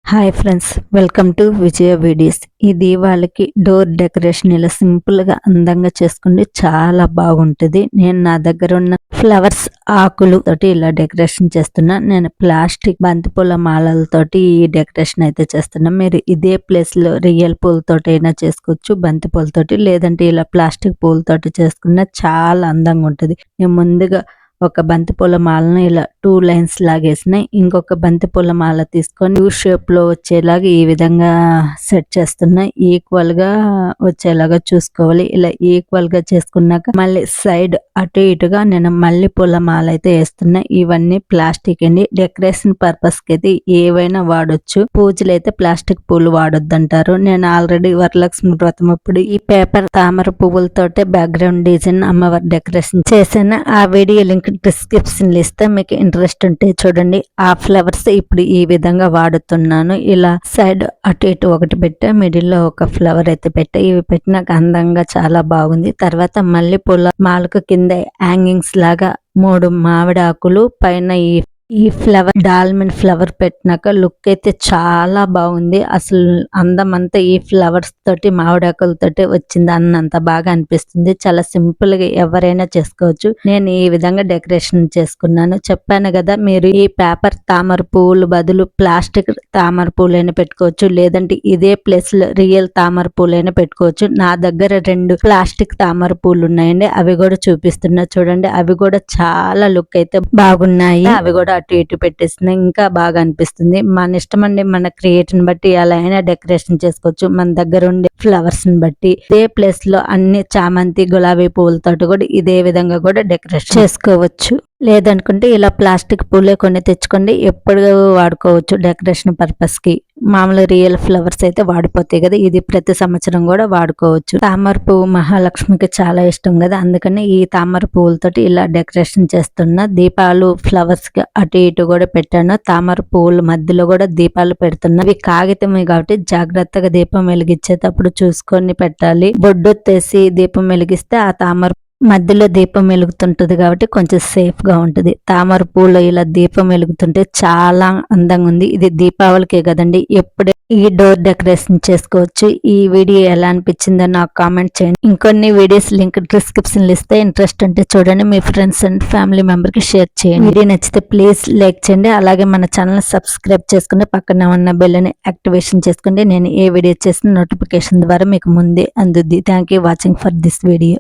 Hi friends, welcome to Vijaya videos. ఈ దీపావళికి door decoration ఇలా సింపుల్ గా అందంగా చేసుకుంటే చాలా బాగుంటుంది. నేను నా దగ్గర ఉన్న ఫ్లవర్స్ ఆకులు తోటి ఇలా డెకరేషన్ చేస్తున్నా. నేను ప్లాస్టిక్ బంతిపూల మాలలతోటి ఈ డెకరేషన్ అయితే చేస్తున్నా. మీరు ఇదే ప్లేస్ లో రియల్ పూలతోటి అయినా చేసుకోవచ్చు, బంతి పూలతోటి, లేదంటే ఇలా ప్లాస్టిక్ పూలతోటి చేసుకున్నా చాలా అందంగా ఉంటుంది. నేను ముందుగా ఒక బంతిపూల మాలను ఇలా 2 లైన్స్ లాగేసినాయి. ఇంకొక బంతిపూల మాల తీసుకొని యూ షేప్ లో వచ్చేలాగా ఈ విధంగా సెట్ చేస్తున్నా. ఈక్వల్ గా వచ్చేలాగా చూసుకోవాలి. ఇలా ఈక్వల్ గా చేసుకున్నాక మళ్ళీ సైడ్ అటు ఇటుగా నేను మళ్ళీ పూల మాల అయితే వేస్తున్నా. ఇవన్నీ ప్లాస్టిక్ అండి. డెకరేషన్ పర్పస్ కి అయితే ఏవైనా వాడొచ్చు. పూజలు అయితే ప్లాస్టిక్ పూలు వాడొద్దంటారు. నేను ఆల్రెడీ వరలక్ష్మి వ్రతం అప్పుడు ఈ పేపర్ తామర పువ్వులతోటే బ్యాక్గ్రౌండ్ డిజైన్ అమ్మవారి డెకరేషన్ చేశాను. ఆ వీడియో లింక్ డిస్క్రిప్షన్ ఇస్తే మీకు ఇంట్రెస్ట్ ఉంటే చూడండి. ఆ ఫ్లవర్స్ ఇప్పుడు ఈ విధంగా వాడుతున్నాను. ఇలా సైడ్ అటు ఇటు ఒకటి పెట్టా, మిడిల్ లో ఒక ఫ్లవర్ అయితే పెట్టా. ఇవి పెట్టినాక అందంగా చాలా బాగుంది. తర్వాత మళ్ళీ పూల మాలకు కింద హ్యాంగింగ్స్ లాగా 3 మామిడి ఆకులు, పైన ఈ ఫ్లవర్ డాల్మిన్ ఫ్లవర్ పెట్టినాక లుక్ అయితే చాలా బాగుంది. అసలు అందం అంతా ఈ ఫ్లవర్స్ తోటి మామిడాకులతోటి వచ్చింది అన్నంత బాగా అనిపిస్తుంది. చాలా సింపుల్ గా ఎవరైనా చేసుకోవచ్చు. నేను ఈ విధంగా డెకరేషన్ చేసుకున్నాను. చెప్పాను కదా, మీరు ఈ పేపర్ తామర పువ్వులు బదులు ప్లాస్టిక్ తామర పూలైనా పెట్టుకోవచ్చు, లేదంటే ఇదే ప్లేస్ లో రియల్ తామర పూలైనా పెట్టుకోవచ్చు. నా దగ్గర 2 ప్లాస్టిక్ తామర పూలు ఉన్నాయండి. అవి కూడా చూపిస్తున్నా చూడండి. అవి కూడా చాలా లుక్ అయితే బాగున్నాయి. అవి కూడా అటు ఇటు పెట్టేసిన ఇంకా బాగా అనిపిస్తుంది. మన ఇష్టం అండి. మన క్రియేటివ్ బట్టి ఎలా అయినా డెకరేషన్ చేసుకోవచ్చు. మన దగ్గర ఉండే ఫ్లవర్స్ ని బట్టి ఇదే ప్లేస్ లో అన్ని చామంతి, గులాబీ పువ్వులతోటి కూడా ఇదే విధంగా కూడా డెకరేషన్ చేసుకోవచ్చు. లేదనుకుంటే ఇలా ప్లాస్టిక్ పూలే కొన్ని తెచ్చుకోండి. ఎప్పుడు వాడుకోవచ్చు డెకరేషన్ పర్పస్ కి. మామూలు రియల్ ఫ్లవర్స్ అయితే వాడిపోతాయి కదా, ఇది ప్రతి సంవత్సరం కూడా వాడుకోవచ్చు. తామర పువ్వు మహాలక్ష్మికి చాలా ఇష్టం కదా, అందుకని ఈ తామర పువ్వులతోటి ఇలా డెకరేషన్ చేస్తున్నా. దీపాలు ఫ్లవర్స్ కి అటు ఇటు కూడా పెట్టాను. తామర పువ్వుల మధ్యలో కూడా దీపాలు పెడుతున్నా. ఇవి కాగితమే కాబట్టి జాగ్రత్తగా దీపం వెలిగించేటప్పుడు చూసుకొని పెట్టాలి. బొడ్డొత్తేసి దీపం వెలిగిస్తే ఆ తామర మధ్యలో దీపం వెలుగుతుంటది కాబట్టి కొంచెం సేఫ్ గా ఉంటది. తామర పూలు ఇలా దీపం వెలుగుతుంటే చాలా అందంగా ఉంది. ఇది దీపావళికే కదండి, ఎప్పుడే ఈ డోర్ డెకరేషన్ చేసుకోవచ్చు. ఈ వీడియో ఎలా అనిపించిందో నాకు కామెంట్ చేయండి. ఇంకొన్ని వీడియోస్ లింక్ డిస్క్రిప్షన్ ఇస్తే ఇంట్రెస్ట్ ఉంటే చూడండి. మీ ఫ్రెండ్స్ అండ్ ఫ్యామిలీ మెంబర్ కి షేర్ చేయండి. వీడియో నచ్చితే ప్లీజ్ లైక్ చేయండి. అలాగే మన ఛానల్ సబ్స్క్రైబ్ చేసుకుని పక్కన ఉన్న బెల్ ని యాక్టివేషన్ చేసుకోండి. నేను ఏ వీడియో చేసిన నోటిఫికేషన్ ద్వారా మీకు ముందే అందుద్ది. Thank you watching for this video.